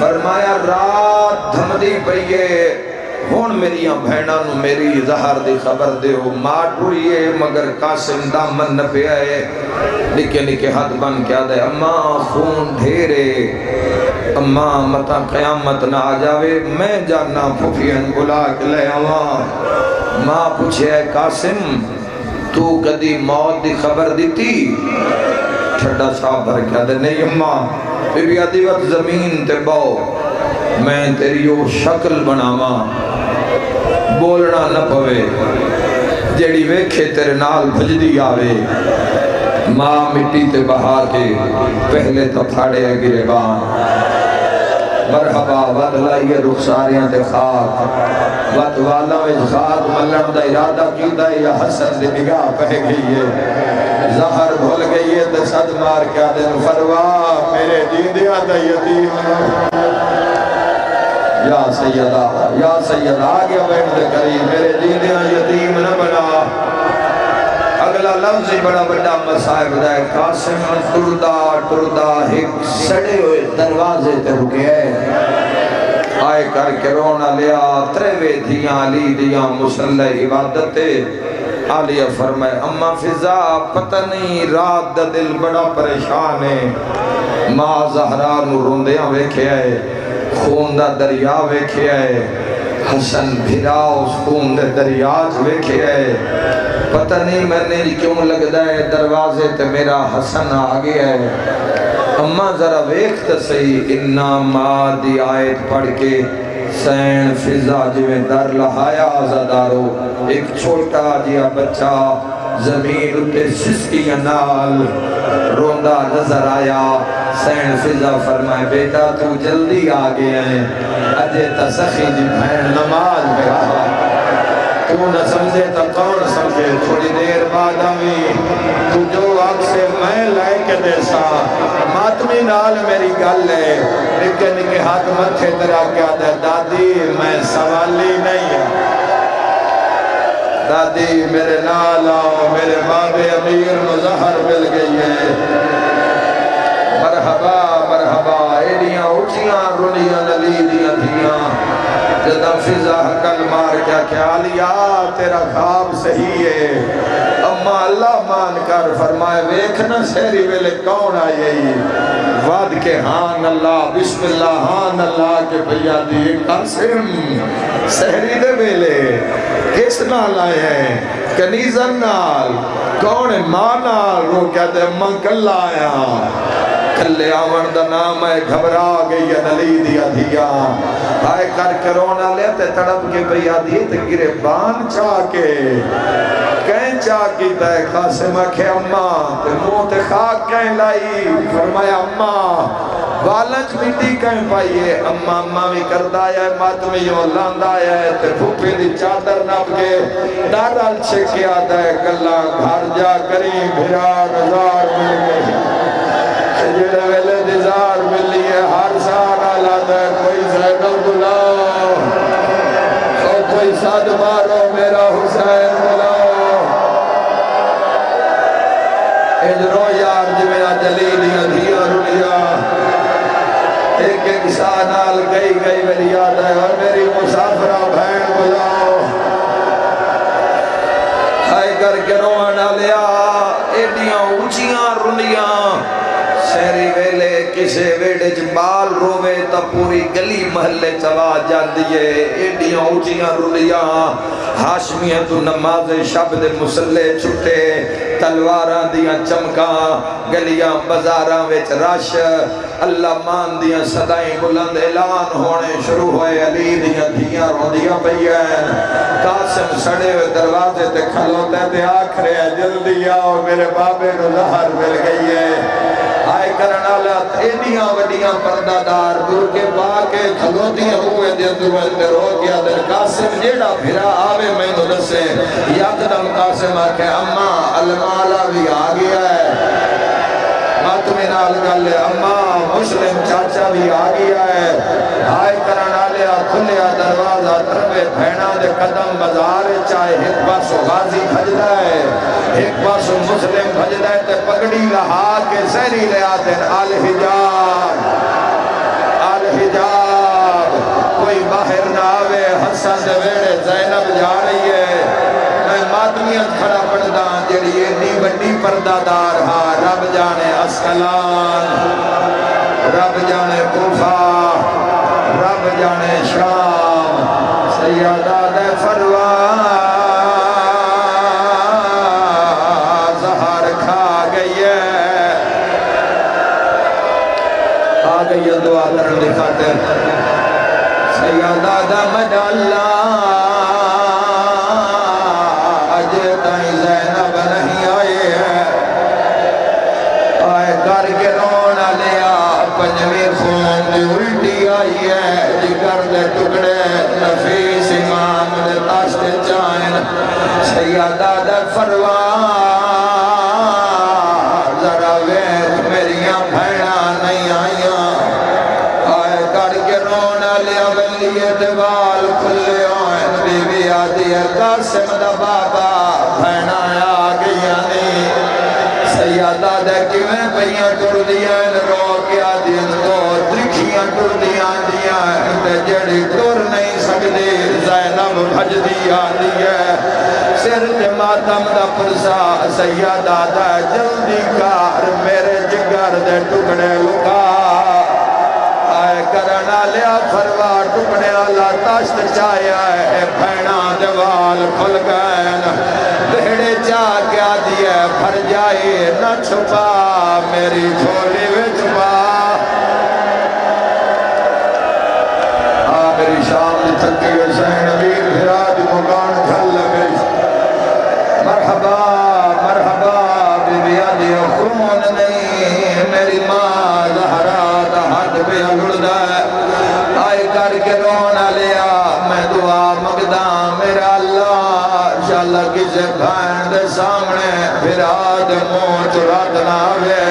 فرمایا رات دھمدی پئیے ہون میری بہناں نو میری زہر دی خبر دے ہو ماں ٹوریے مگر قاسم دامن نہ پہ آئے نکے نکے ہاتھ بن کیا دے اماں خون ڈھیرے اماں متا قیامت نہ آ جاوے میں جانا پھوپھین بلا کے لے آواں ماں پوچھے اے قاسم تو کدی موت دی خبر دیتی ٹھڈا صاحب بھر کیا دے نہیں اماں بی بی آدھی وقت زمین تے باؤ میں تیری وہ شکل بناواں بولنا نہ پوے جیڑی ویکھے تیرے نال بھجدی آوے ماں مٹی تے بہا کے پہلے تو پھاڑے گریبان مرحبا ود لائیے رخساریاں تے خاک ود والا وچ خاک ملن دا ارادہ کیتا ہے یا حسن دی نگاہ پہ گئی ہے زہر بھول گئی ہے تے صد مار کیا دن فروا میرے دیدیاں دا یتیم یا سیدہ آگے بیٹھ دے قریب میرے دیدیاں یتیم نہ بنا اگلا لفظ بڑا بڑا مسائب دا ہے قاسم ٹردہ ٹردہ ایک سڑے ہوئے دروازے تے رکے آئے کر کے رونا لیا تریوے دھیاں علی دیاں مسلح عبادتے عالیہ فرمائے اماں فضا پتہ نہیں رات دا دل بڑا پریشان ہے ماں زہرا نو روندیاں ویکھے آئے خون دا دریا ویکھے آئے حسن بھرا اس خون دے دریاج ویکھے آئے پتہ نہیں میں نے کیوں لگدا ہے دروازے تے میرا حسن آگے ہے اماں ذرا ویکھتا صحیح انا ماں دی آیت پڑھ کے سین فضا جویں در لہایا آزادارو ایک چھوٹا جیا بچہ زمین اتے سسکیاں نال روندہ نظر آیا سین فضا فرمائے بیٹا تو جلدی آگے ہیں اجے تا سخی جی بہن نماز میں رہا تو نہ سمجھے تا کون سمجھے تھوڑی دیر بعد آمی تو جو آگ سے میں لائے کے دیسا ماتمی نال میری گل ہے نکے نکے ہاتھ متھے ترا کیا دے دادی میں سوالی نہیں ہے دادی میرے نال آؤ میرے باب امیر مظہر مل گئی ہے مرحبا مرحبا ایڈیاں اٹھیاں رونیاں نلی دیاں دھیاں جدہ فضا حقل مار کیا خیالیا تیرا خواب صحیح ہے اما اللہ مان کر فرمائے ویکھنا سہری ویلے کون آئی وعد کے ہان اللہ بسم اللہ ہان اللہ کے بیادی قاسم سہری دے ویلے کس نال آئے ہیں کنیزن نال کون ماں نال رو کیا دے من کل آیا کلے آون دا نام ہے گھبرا گئی ہے نلی دیا دیا آئے کر کے رونا لیتے تڑپ کے بھیا دیئے تے گرے بان چاہ کے کہیں چاہ کی تے قاسم اکھے اماں تے منہ تے خاک کہیں لائی فرمایا اماں والنچ مٹی کہیں پائیے اماں اماں بھی کردہ ہے ماتمی یوں لاندہ ہے تے پھوپی دی چادر نب کے ڈارال چھکے آتا ہے کلا گھر جا کریں بھرا نظار مل گئی جڑے ویلے دزار ملی ہے ہر سال آلاتا ہے کوئی زینب بلاؤ اور کوئی صد مارو میرا حسین بلاؤ اجرو یار جمعہ جلیلیاں دھیاں رولیا ایک ایک سانال گئی گئی میری یاد ہے اور میری مسافرہ بھین بلاؤ ہائے کر کے روانا لیا ایڈیاں اونچیاں رونیاں شہری ویلے کسے ویڑے جبال روے تا پوری گلی محلے چلا جان دیئے ایڈیاں اونچیاں رولیاں ہاشمیاں تو نماز شب دے مسلح چھٹے تلواراں دیاں چمکاں گلیاں بزاراں ویچ رش اللہ مان دیاں صدائیں بلند اعلان ہونے شروع ہوئے علی دیاں دھیاں روندیاں پئیاں قاسم سڑے ہوئے دروازے تے کھلوتے تے آکھرے جلدی آؤ میرے بابے نو زہر مل گئی ہے آئے کرنا لات ایڈیاں وڈیاں پردہ دار برکے باکے کھلوتیاں ہوئے دے دروازے رو کیا در قاسم جیڑا بھرا آوے میں نو نسے یقدم قاسم آکے اماں المالا بھی آگیا ہے ماتمی نال گلے اماں مسلم چاچا بھی آگیا ہے آئے کرنا لیا کھلیا دروازہ تربے بھینا دے قدم بزار چاہے ایک پاسو غازی بھجدہ ہے ایک پاسو مسلم بھجدہ ہے تے پگڑی لہا کے سہری لے آتے ہیں آل حجاب پردہ دار ہا رب جانے اسکلان رب جانے کوفہ رب جانے شام سیدہ دے فروا زہر کھا گئی ہے آ گئی ہے دعا کرن دی خاطر سیدہ دا مڈاللہ اجے تائیں زینب نہیں آئے ہیں آئے کر کے رونا لیا پنجویں خون دی الٹی آئی ہے جگر دے ٹکڑے نفیس امام دے تاشتے چائن سیدہ دے فروا ذرا ویخ میریاں بھیڑا نہیں آئیاں آئے کر کے رونا لیا ولی اتبال کھلے آئین بی بی آدھی ہے قاسم دا بابا بھیڑا آگیا نہیں سیادہ دے کیویں پہیاں ٹر دیا رو کیا دین تو درکھیاں ٹر دیا دیا تے جڑی ٹر نہیں سکتی زینب بھج دیا دیا سر تے ماتم دا پرسا سیادہ دا جلدی کار میرے جگر دے ٹکڑے لکا آئے کرنا لیا فروا ٹکڑے اللہ تاشت چایا ہے بھینا دیوال کھل گئے بہڑے چاہ کیا دیا بھر جائے نہ چھپا میری جھولی میں چھپا میری شام دی تھکی حسین امیر بھراد مکان کھل لگے مرحبا مرحبا بی بی آدھی خون نہیں میری ماں زہرا دا ہاتھ پہ اگڑدا ہے آئے کر کے رونا لیا میں دعا مگدا میرا اللہ انشاءاللہ کسے بھائن دے سامنے بھراد منہ چرات نہ ہوئے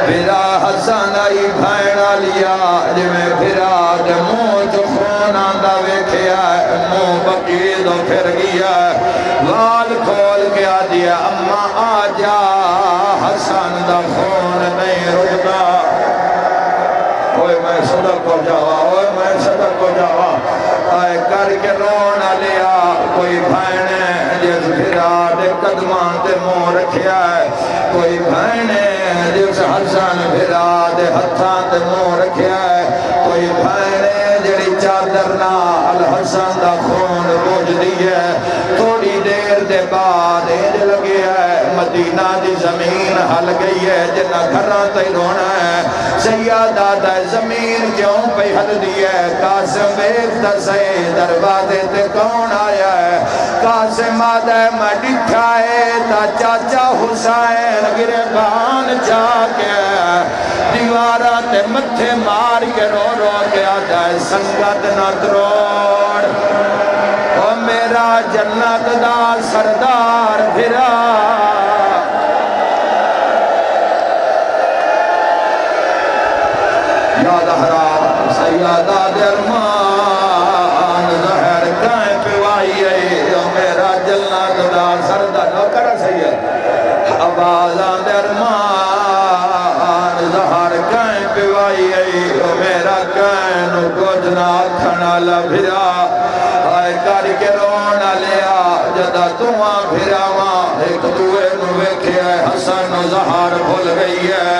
بھرا حسن آئی بھائن لیا جو میں بھراد منہ چخون آندہ ویکھیا ہے منہ بقید و پھر گیا ہے وال کھول کے آ دیا اممہ آ جا حسن دا خون نہیں رکتا اوہ میں صدق کو جاوا اوہ میں صدق کو جاوا آئے کر کے رونا لیا کوئی بھائنے جس بھراد قدمان تے منہ رکھیا ہے کوئی بھائنے جس حسن بھراد ہتھان تے منہ رکھیا ہے کوئی بھائنے جڑی چادر نال حسن دا خون بوجھ دی ہے تھوڑی دیر دے بعد ایج لگی ہے مدینہ دی زمین ہل گئی ہے جنہ گھران تے رونا ہے سیادہ دا زمین کیوں پہ ہل دی ہے قاسم بیکتا سے دروازے تے کون آیا ہے قاسم آدھے میں ڈٹھائے تا چاچا حسین گربان جا کے دیوارہ تے متھے مار کے رو رو کے آدھے سنگت نہ تروڑ او میرا جنت دا سردار بھرا یاد حرا سیادہ درمان زہر کائیں پیوائی ہے او میرا جنت دا سردار نو کرا سید آوازاں درمان زہر کائیں پیوائی ہے او میرا کائیں نو کچھ نہ کھنا لبھرا آئے کر کے رونا لیا جدہ تمہاں بھراواں ایک دوئے نو ویکھے حسن و زہر بھول گئی ہے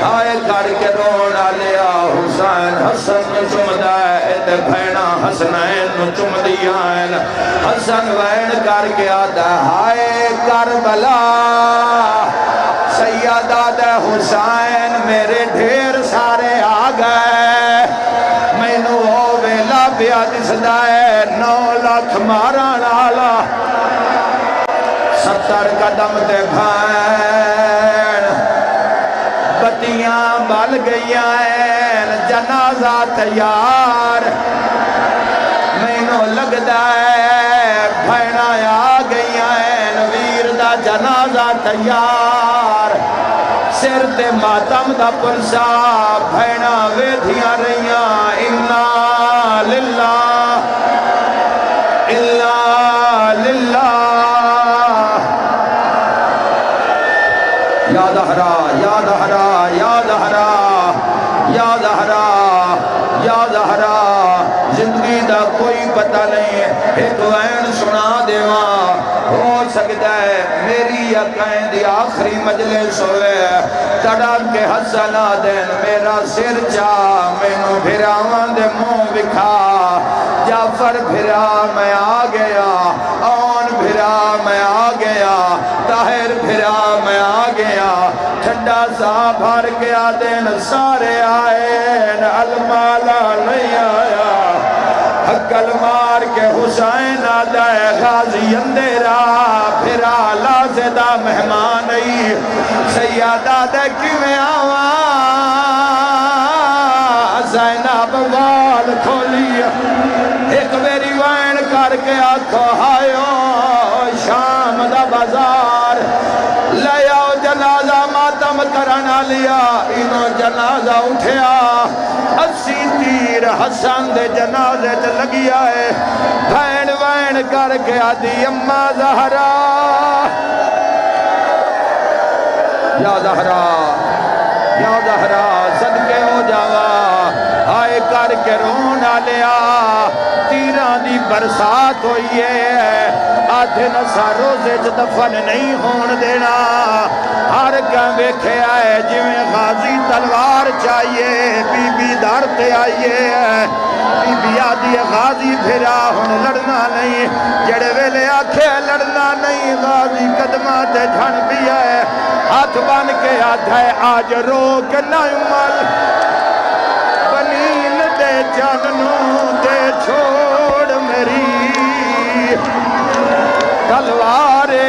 آئے کر کے رونا لیا حسین حسن نو چمدہ ہے تے بھینا حسنین نو چمدیاں حسن وین کر کے آدھا ہائے کربلا سیدہ دے حسین میرے ڈھیر سارے آگئے میں نو ویلا بیا دسدا ہے 9 لاکھ مارا نالا 70 قدم تے بھائن بتیاں بل گئیاں ہیں جنازہ تیار میں نو لگدا ہے بھائنہ آ گئیاں ہیں ویر دا جنازہ تیار سر تے ماتم دا پرسا بھائنہ ویدھیاں رہیاں اِنَّا لِلَّهِ إِلَّا لِلَّهِ یا دہرا یا دہرا یا دہرا یا دہرا یا دہرا زندگی دا کوئی پتہ نہیں ایک وین سنا دیواں ہو سکتا ہے میری یقین دی آخری مجلس ہوئے تڑا کے حسن آدین میرا سر چاہ مینو بھراوان دے منہ بکھا جعفر بھرا میں آ گیا آن بھرا میں آ گیا طاہر بھرا میں آ گیا ٹھنڈا سا بھر کے آدین سارے آئین المالا نہیں آیا حقل مار کے حسین آدھائے غازی اندیرا پھرا لازدہ مہمان ای سیادہ دے کیویں آوان زینب وال کھولی ایک میری وین کر کے آکھو ہائیو شام دا بازار لے آؤ جنازہ ماتم کرنا لیا انہوں جنازہ اٹھیا 80 تیر حسن دے جنازے چ لگی آئے بھین وین کر کے آدھی اماں زہرا یا زہرا صدقے ہو جاوا آئے کر کے رونا لیا تیران دی برسات ہوئی ہے آدھے نسا روزے چ دفن نہیں ہون دینا ہر کہیں بیکھے آئے جویں غازی تلوار چاہیے بی بی دارتے آئیے بی بی آدھی غازی پھرا ہون لڑنا نہیں جڑے ویلے آکھے لڑنا نہیں غازی قدمات جھن بھی ہے ہاتھ بن کے آدھے آج روک نہ عمل بنین دے جاننوں دے چھوڑ میری تلوارے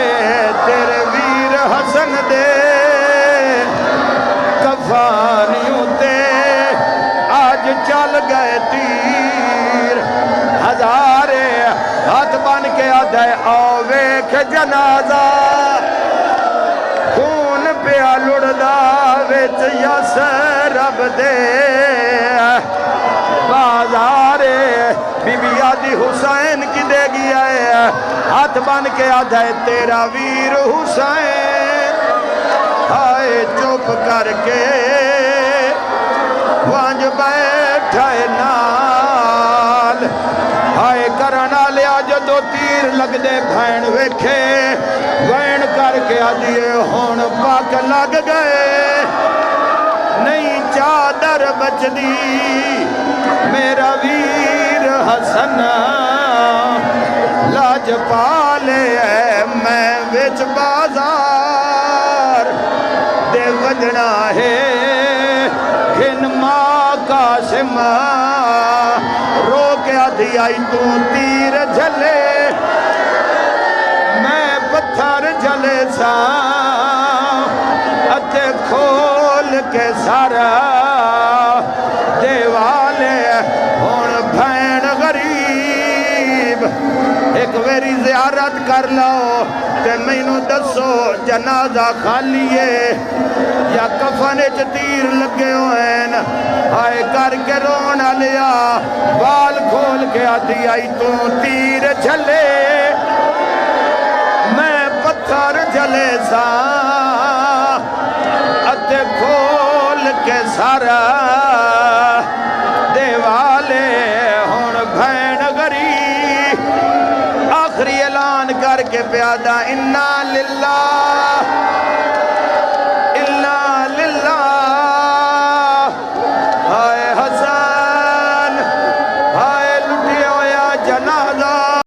تیرے ویر حسن دے کفانیوں تے آج چل گئے تیر ہزارے ہاتھ بن کے آدھے آؤ ویکھ جنازہ خون پیا لڑدا وچ یس رب دے بازارے بی بی آدھی حسین کی دے گیا ہے ہاتھ بن کے آدھے تیرا ویر حسین آئے چپ کر کے وانج بیٹھائے نال آئے کرنا لیا جدو تیر لگ دے بھین ویکھے وین کر کے آدھیے ہون پاک لگ گئے نہیں چادر بچ دی میرا ویر حسن لاج پالے ہے میں وچ بازار دے وجنا ہے گھن ماں قاسم رو کے آدھی آئی تو تیر جھلے میں پتھر جھلے سا اتے کھول کے سارا دیوالے ہون بھین غریب ایک ویری زیارت کر لو تے مینوں دسو جنازہ خالیے یا کفن چ تیر لگے ہوئن آئے کر کے رونا لیا بال کھول کے آدھی آئی تو تیر جھلے میں پتھر جھلے سا اتے کھول کے سارا دیوالے ہون بھین غریب آخری اعلان کر کے پیادہ انا للہ